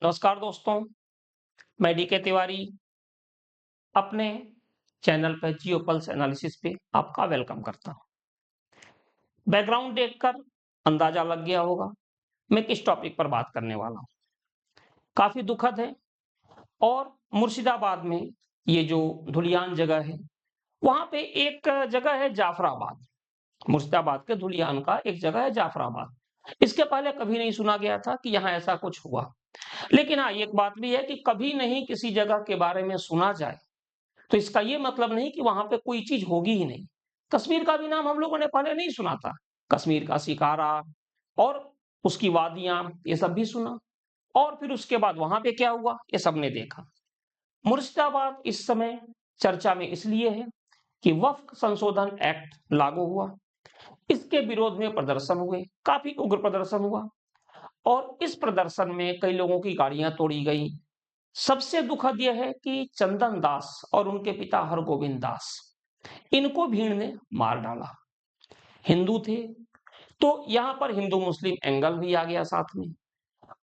नमस्कार दोस्तों, मैं डीके तिवारी अपने चैनल पर जियो पल्स एनालिसिस पे आपका वेलकम करता हूं। बैकग्राउंड देखकर अंदाजा लग गया होगा मैं किस टॉपिक पर बात करने वाला हूं। काफी दुखद है और मुर्शिदाबाद में ये जो धुलियान जगह है, वहां पे एक जगह है जाफराबाद। मुर्शिदाबाद के धुलियान का एक जगह है जाफराबाद। इसके पहले कभी नहीं सुना गया था कि यहाँ ऐसा कुछ हुआ। लेकिन हाँ, एक बात भी है कि कभी नहीं किसी जगह के बारे में सुना जाए तो इसका ये मतलब नहीं कि वहां पे कोई चीज होगी ही नहीं। कश्मीर का भी नाम हम लोगों ने पहले नहीं सुना था। कश्मीर का शिकारा और उसकी वादियां, ये सब भी सुना। और फिर उसके बाद वहां पे क्या हुआ ये सबने देखा। मुर्शिदाबाद इस समय चर्चा में इसलिए है कि वक्फ संशोधन एक्ट लागू हुआ। इसके विरोध में प्रदर्शन हुए, काफी उग्र प्रदर्शन हुआ और इस प्रदर्शन में कई लोगों की गाड़ियां तोड़ी गई। सबसे दुखद यह है कि चंदन दास और उनके पिता हरगोविंद दास, इनको भीड़ ने मार डाला। हिंदू थे तो यहां पर हिंदू मुस्लिम एंगल भी आ गया साथ में।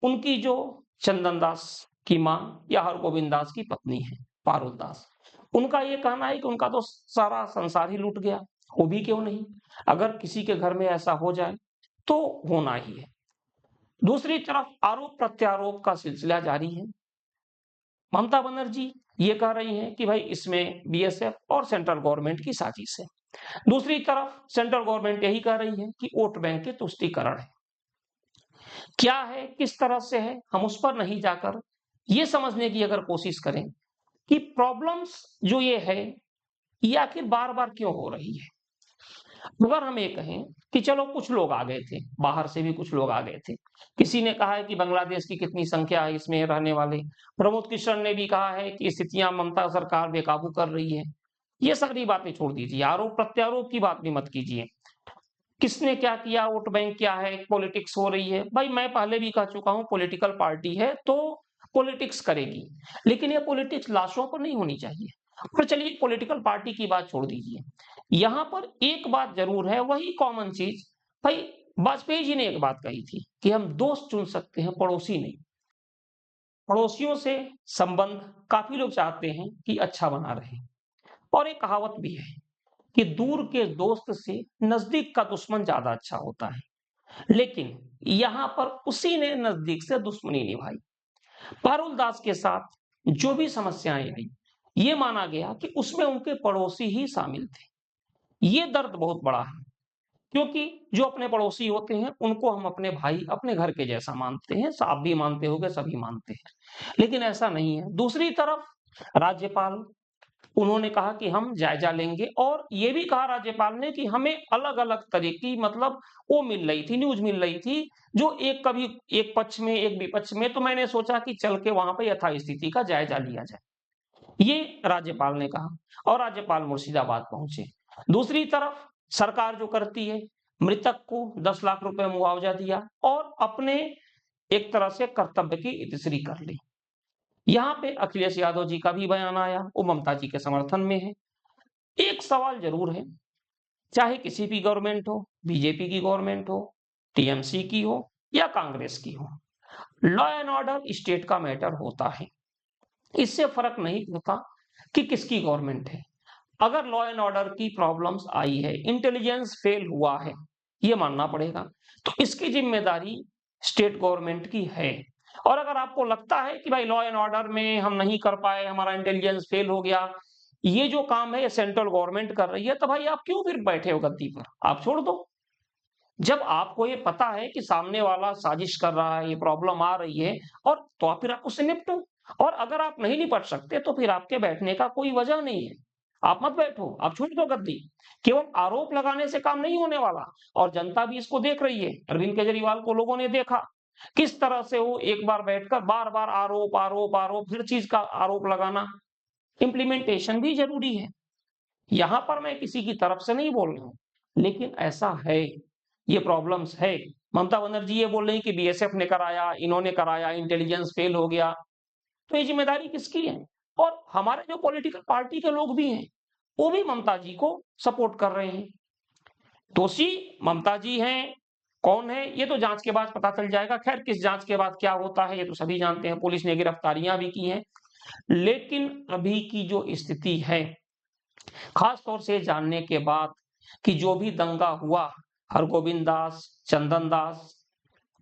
उनकी जो चंदन दास की मां या हरगोविंद दास की पत्नी है पारुल दास, उनका ये कहना है कि उनका तो सारा संसार ही लूट गया। वो भी क्यों नहीं, अगर किसी के घर में ऐसा हो जाए तो होना ही है। दूसरी तरफ आरोप प्रत्यारोप का सिलसिला जारी है। ममता बनर्जी ये कह रही हैं कि भाई इसमें बीएसएफ और सेंट्रल गवर्नमेंट की साजिश है। दूसरी तरफ सेंट्रल गवर्नमेंट यही कह रही है कि वोट बैंक के तुष्टीकरण है। क्या है, किस तरह से है, हम उस पर नहीं जाकर ये समझने की अगर कोशिश करें कि प्रॉब्लम्स जो ये है ये आखिर बार बार क्यों हो रही है। अगर हम ये कहें कि चलो कुछ लोग आ गए थे, बाहर से भी कुछ लोग आ गए थे। किसी ने कहा है कि बांग्लादेश की कितनी संख्या है इसमें रहने वाले। प्रमोद किशन ने भी कहा है कि स्थितियां ममता सरकार बेकाबू कर रही है। ये सारी बातें छोड़ दीजिए, आरोप प्रत्यारोप की बात भी मत कीजिए। किसने क्या किया, वोट बैंक क्या है, पॉलिटिक्स हो रही है। भाई मैं पहले भी कह चुका हूं, पॉलिटिकल पार्टी है तो पॉलिटिक्स करेगी, लेकिन ये पॉलिटिक्स लाशों पर नहीं होनी चाहिए। और चलिए पॉलिटिकल पार्टी की बात छोड़ दीजिए, यहां पर एक बात जरूर है, वही कॉमन चीज। भाई वाजपेयी जी ने एक बात कही थी कि हम दोस्त चुन सकते हैं, पड़ोसी नहीं। पड़ोसियों से संबंध काफी लोग चाहते हैं कि अच्छा बना रहे। और एक कहावत भी है कि दूर के दोस्त से नजदीक का दुश्मन ज्यादा अच्छा होता है। लेकिन यहां पर उसी ने नजदीक से दुश्मनी निभाई। पारुल दास के साथ जो भी समस्याएं आई, ये माना गया कि उसमें उनके पड़ोसी ही शामिल थे। ये दर्द बहुत बड़ा है, क्योंकि जो अपने पड़ोसी होते हैं उनको हम अपने भाई, अपने घर के जैसा मानते हैं। आप भी मानते होंगे, सभी मानते हैं, लेकिन ऐसा नहीं है। दूसरी तरफ राज्यपाल, उन्होंने कहा कि हम जायजा लेंगे और ये भी कहा राज्यपाल ने कि हमें अलग अलग तरह की, मतलब वो मिल रही थी, न्यूज मिल रही थी जो एक कभी एक पक्ष में एक विपक्ष में। तो मैंने सोचा कि चल के वहां पर यथास्थिति का जायजा लिया जाए, ये राज्यपाल ने कहा और राज्यपाल मुर्शिदाबाद पहुंचे। दूसरी तरफ सरकार जो करती है, मृतक को 10 लाख रुपए मुआवजा दिया और अपने एक तरह से कर्तव्य की इतिश्री कर ली। यहाँ पे अखिलेश यादव जी का भी बयान आया, वो ममता जी के समर्थन में है। एक सवाल जरूर है, चाहे किसी भी गवर्नमेंट हो, बीजेपी की गवर्नमेंट हो, टीएमसी की हो या कांग्रेस की हो, लॉ एंड ऑर्डर स्टेट का मैटर होता है। इससे फर्क नहीं पड़ता कि किसकी गवर्नमेंट है। अगर लॉ एंड ऑर्डर की प्रॉब्लम्स आई है, इंटेलिजेंस फेल हुआ है, ये मानना पड़ेगा, तो इसकी जिम्मेदारी स्टेट गवर्नमेंट की है। और अगर आपको लगता है कि भाई लॉ एंड ऑर्डर में हम नहीं कर पाए, हमारा इंटेलिजेंस फेल हो गया, ये जो काम है ये सेंट्रल गवर्नमेंट कर रही है, तो भाई आप क्यों फिर बैठे हो गद्दी पर, आप छोड़ दो। जब आपको ये पता है कि सामने वाला साजिश कर रहा है, ये प्रॉब्लम आ रही है, और तो आप फिर आप उससे निपटो। और अगर आप नहीं निपट सकते तो फिर आपके बैठने का कोई वजह नहीं है। आप मत बैठो, आप छोड़ दो गद्दी। केवल आरोप लगाने से काम नहीं होने वाला। और जनता भी इसको देख रही है। अरविंद केजरीवाल को लोगों ने देखा किस तरह से वो एक बार बैठकर बार बार आरोप आरोप आरोप, हर चीज का आरोप लगाना। इम्प्लीमेंटेशन भी जरूरी है। यहां पर मैं किसी की तरफ से नहीं बोल रहा हूं, लेकिन ऐसा है, ये प्रॉब्लम्स है। ममता बनर्जी ये बोल रही कि बीएसएफ ने कराया, इन्होंने कराया, इंटेलिजेंस फेल हो गया, तो ये जिम्मेदारी किसकी है। और हमारे जो पॉलिटिकल पार्टी के लोग भी हैं, वो भी ममता जी को सपोर्ट कर रहे हैं। दोषी ममता जी हैं, कौन है ये तो जांच के बाद पता चल जाएगा। खैर किस जांच के बाद क्या होता है ये तो सभी जानते हैं, पुलिस ने गिरफ्तारियां भी की हैं। लेकिन अभी की जो स्थिति है, खास तौर से जानने के बाद कि जो भी दंगा हुआ, हरगोविंद दास, चंदन दास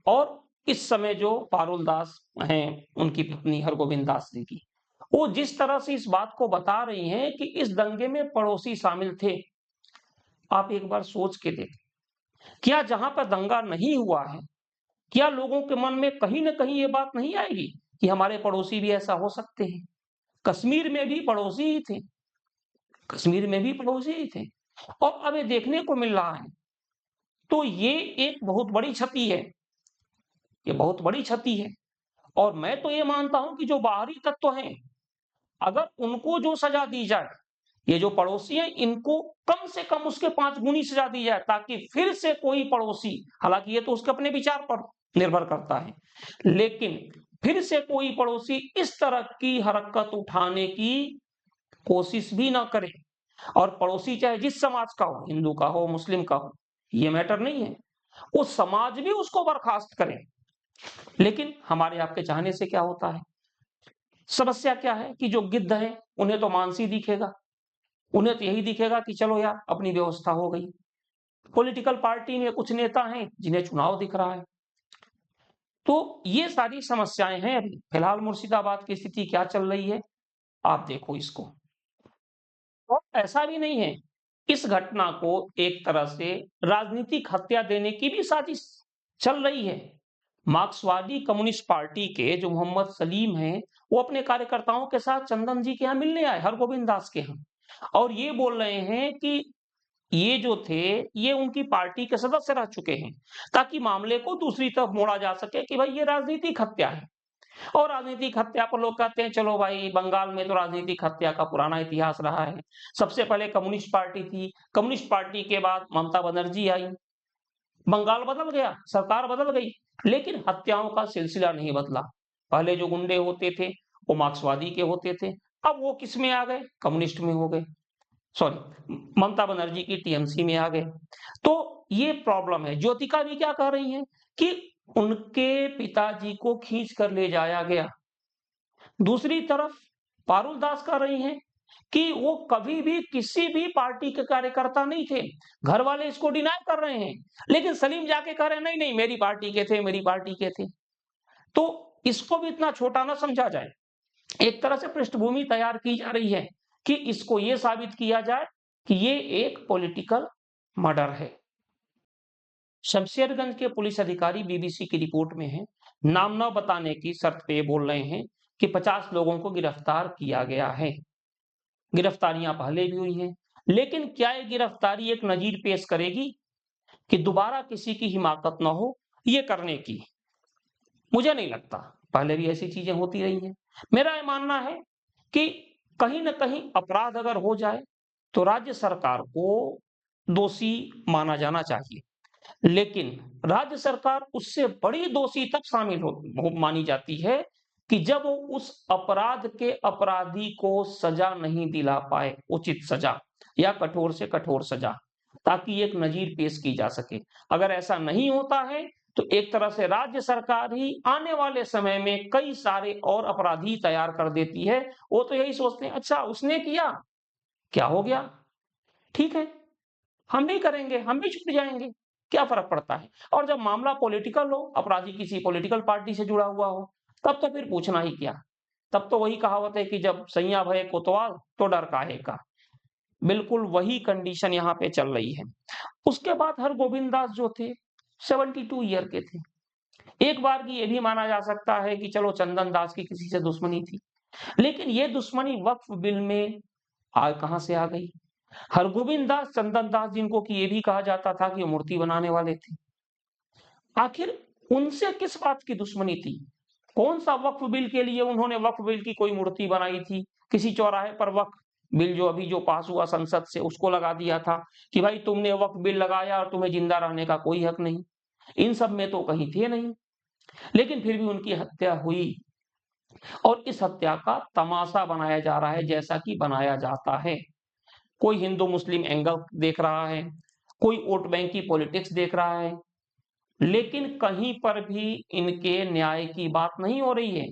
और इस समय जो पारुल दास हैं उनकी पत्नी हरगोविंद दास जी की, वो जिस तरह से इस बात को बता रही हैं कि इस दंगे में पड़ोसी शामिल थे, आप एक बार सोच के देखें। क्या जहां पर दंगा नहीं हुआ है, क्या लोगों के मन में कहीं ना कहीं ये बात नहीं आएगी कि हमारे पड़ोसी भी ऐसा हो सकते हैं? कश्मीर में भी पड़ोसी ही थे, कश्मीर में भी पड़ोसी ही थे, और अब ये देखने को मिल रहा है। तो ये एक बहुत बड़ी क्षति है, ये बहुत बड़ी क्षति है। और मैं तो ये मानता हूं कि जो बाहरी तत्व हैं, अगर उनको जो सजा दी जाए, ये जो पड़ोसी हैं इनको कम से कम उसके 5 गुनी सजा दी जाए, ताकि फिर से कोई पड़ोसी, हालांकि ये तो उसके अपने विचार पर निर्भर करता है, लेकिन फिर से कोई पड़ोसी इस तरह की हरकत उठाने की कोशिश भी ना करे। और पड़ोसी चाहे जिस समाज का हो, हिंदू का हो, मुस्लिम का हो, ये मैटर नहीं है, वो समाज भी उसको बर्खास्त करे। लेकिन हमारे आपके चाहने से क्या होता है? समस्या क्या है कि जो गिद्ध है उन्हें तो मांसी दिखेगा, उन्हें तो यही दिखेगा कि चलो यार अपनी व्यवस्था हो गई। पॉलिटिकल पार्टी में कुछ नेता हैं जिन्हें चुनाव दिख रहा है। तो ये सारी समस्याएं हैं। अभी फिलहाल मुर्शिदाबाद की स्थिति क्या चल रही है आप देखो इसको। और ऐसा भी नहीं है, इस घटना को एक तरह से राजनीतिक हत्या देने की भी साजिश चल रही है। मार्क्सवादी कम्युनिस्ट पार्टी के जो मोहम्मद सलीम हैं, वो अपने कार्यकर्ताओं के साथ चंदन जी के यहाँ मिलने आए, हरगोविंद दास के यहाँ, और ये बोल रहे हैं कि ये जो थे ये उनकी पार्टी के सदस्य रह चुके हैं, ताकि मामले को दूसरी तरफ मोड़ा जा सके कि भाई ये राजनीतिक हत्या है। और राजनीतिक हत्या पर लोग कहते हैं चलो भाई बंगाल में तो राजनीतिक हत्या का पुराना इतिहास रहा है, सबसे पहले कम्युनिस्ट पार्टी थी, कम्युनिस्ट पार्टी के बाद ममता बनर्जी आई, बंगाल बदल गया, सरकार बदल गई, लेकिन हत्याओं का सिलसिला नहीं बदला। पहले जो गुंडे होते थे वो मार्क्सवादी के होते थे, अब वो किस में आ गए? कम्युनिस्ट में हो गए, सॉरी ममता बनर्जी की टीएमसी में आ गए। तो ये प्रॉब्लम है। ज्योतिका भी क्या कह रही हैं कि उनके पिताजी को खींच कर ले जाया गया। दूसरी तरफ पारुल दास कह रही हैं कि वो कभी भी किसी भी पार्टी के कार्यकर्ता नहीं थे, घर वाले इसको डिनाई कर रहे हैं, लेकिन सलीम जाके कह रहे हैं नहीं नहीं मेरी पार्टी के थे, मेरी पार्टी के थे। तो इसको भी इतना छोटा ना समझा जाए। एक तरह से पृष्ठभूमि तैयार की जा रही है कि इसको ये साबित किया जाए कि ये एक पॉलिटिकल मर्डर है। शमशेरगंज के पुलिस अधिकारी बीबीसी की रिपोर्ट में है, नाम न बताने की शर्त पे बोल रहे हैं कि 50 लोगों को गिरफ्तार किया गया है। गिरफ्तारियां पहले भी हुई हैं, लेकिन क्या ये गिरफ्तारी एक नजीर पेश करेगी कि दोबारा किसी की हिमाकत न हो ये करने की? मुझे नहीं लगता। पहले भी ऐसी चीजें होती रही हैं। मेरा ये मानना है कि कहीं न कहीं अपराध अगर हो जाए तो राज्य सरकार को दोषी माना जाना चाहिए। लेकिन राज्य सरकार उससे बड़ी दोषी तब शामिल हो मानी जाती है कि जब वो उस अपराध के अपराधी को सजा नहीं दिला पाए, उचित सजा या कठोर से कठोर सजा, ताकि एक नजीर पेश की जा सके। अगर ऐसा नहीं होता है तो एक तरह से राज्य सरकार ही आने वाले समय में कई सारे और अपराधी तैयार कर देती है। वो तो यही सोचते हैं अच्छा उसने किया, क्या हो गया, ठीक है हम नहीं करेंगे, हम भी छूट जाएंगे, क्या फर्क पड़ता है? और जब मामला पॉलिटिकल हो, अपराधी किसी पॉलिटिकल पार्टी से जुड़ा हुआ हो, तब तो फिर पूछना ही क्या। तब तो वही कहावत है कि जब सैया भये कोतवाल तो डर काहे का। बिल्कुल वही कंडीशन यहाँ पे चल रही है। उसके बाद हरगोविंद दास जो थे 72 ईयर के थे। एक बार की ये भी माना जा सकता है कि चलो चंदन दास की किसी से दुश्मनी थी, लेकिन ये दुश्मनी वक्फ बिल में कहां से आ गई? हरगोविंद दास, चंदन दास जिनको कि ये भी कहा जाता था कि वो मूर्ति बनाने वाले थे, आखिर उनसे किस बात की दुश्मनी थी? कौन सा वक्फ बिल के लिए उन्होंने वक्फ बिल की कोई मूर्ति बनाई थी? किसी चौराहे पर वक्फ बिल जो अभी जो पास हुआ संसद से उसको लगा दिया था कि भाई तुमने वक्फ बिल लगाया और तुम्हें जिंदा रहने का कोई हक नहीं। इन सब में तो कहीं थे नहीं, लेकिन फिर भी उनकी हत्या हुई और इस हत्या का तमाशा बनाया जा रहा है जैसा कि बनाया जाता है। कोई हिंदू मुस्लिम एंगल देख रहा है, कोई वोट बैंक की पॉलिटिक्स देख रहा है, लेकिन कहीं पर भी इनके न्याय की बात नहीं हो रही है।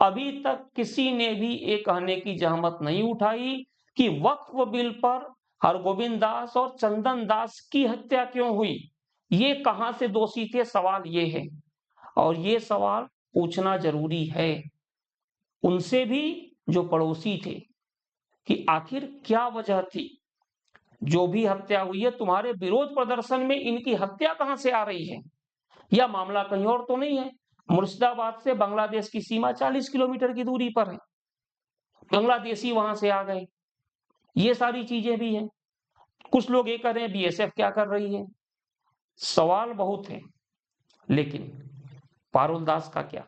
अभी तक किसी ने भी ये कहने की जहमत नहीं उठाई कि वक्फ बिल पर हरगोविंद दास और चंदन दास की हत्या क्यों हुई, ये कहां से दोषी थे, सवाल ये है। और ये सवाल पूछना जरूरी है उनसे भी जो पड़ोसी थे कि आखिर क्या वजह थी, जो भी हत्या हुई है तुम्हारे विरोध प्रदर्शन में इनकी हत्या कहां से आ रही है, या मामला कहीं और तो नहीं है। मुर्शिदाबाद से बांग्लादेश की सीमा 40 किलोमीटर की दूरी पर है, बांग्लादेशी वहां से आ गए, ये सारी चीजें भी हैं। कुछ लोग ये कह रहे हैं बीएसएफ क्या कर रही है, सवाल बहुत है। लेकिन पारुल दास का क्या,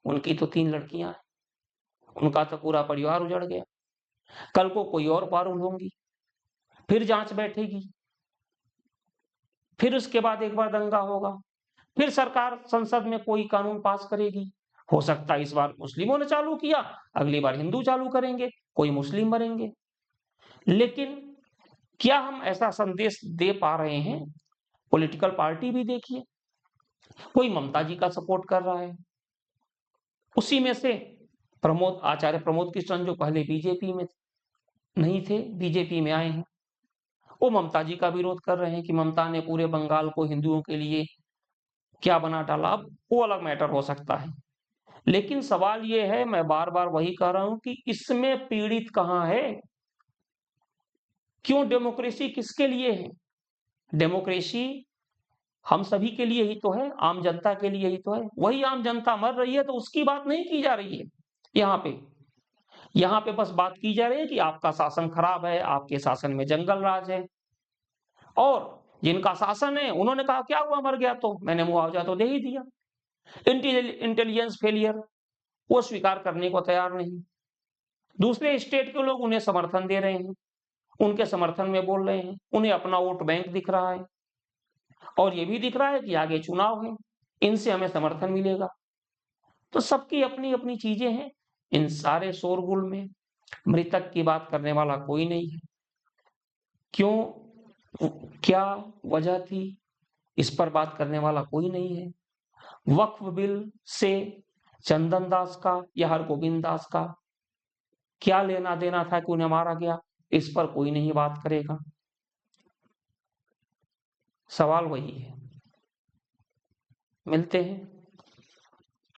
उनकी तो 3 लड़कियां हैं, उनका तो पूरा परिवार उजड़ गया। कल को कोई और पारुल होंगी, फिर जांच बैठेगी, फिर उसके बाद एक बार दंगा होगा, फिर सरकार संसद में कोई कानून पास करेगी। हो सकता है इस बार मुस्लिमों ने चालू किया, अगली बार हिंदू चालू करेंगे, कोई मुस्लिम मरेंगे। लेकिन क्या हम ऐसा संदेश दे पा रहे हैं? पॉलिटिकल पार्टी भी देखिए, कोई ममता जी का सपोर्ट कर रहा है, उसी में से आचार्य प्रमोद कृष्ण जो पहले बीजेपी में नहीं थे, बीजेपी में आए हैं, वो ममता जी का विरोध कर रहे हैं कि ममता ने पूरे बंगाल को हिंदुओं के लिए क्या बना डाला। अब वो अलग मैटर हो सकता है, लेकिन सवाल ये है, मैं बार बार वही कह रहा हूं कि इसमें पीड़ित कहां है? क्यों डेमोक्रेसी किसके लिए है? डेमोक्रेसी हम सभी के लिए ही तो है, आम जनता के लिए ही तो है। वही आम जनता मर रही है तो उसकी बात नहीं की जा रही है। यहाँ पे बस बात की जा रही है कि आपका शासन खराब है, आपके शासन में जंगल राज है। और जिनका शासन है उन्होंने कहा क्या हुआ, मर गया तो मैंने मुआवजा तो दे ही दिया। इंटेलिजेंस फेलियर, वो स्वीकार करने को तैयार नहीं। दूसरे स्टेट के लोग उन्हें समर्थन दे रहे हैं, उनके समर्थन में बोल रहे हैं, उन्हें अपना वोट बैंक दिख रहा है, और ये भी दिख रहा है कि आगे चुनाव है, इनसे हमें समर्थन मिलेगा। तो सबकी अपनी अपनी चीजें हैं। इन सारे शोरगुल में मृतक की बात करने वाला कोई नहीं है। क्यों, क्या वजह थी, इस पर बात करने वाला कोई नहीं है। वक्फ बिल से चंदन दास का या हरगोविंद दास का क्या लेना देना था कि उन्हें मारा गया, इस पर कोई नहीं बात करेगा। सवाल वही है। मिलते हैं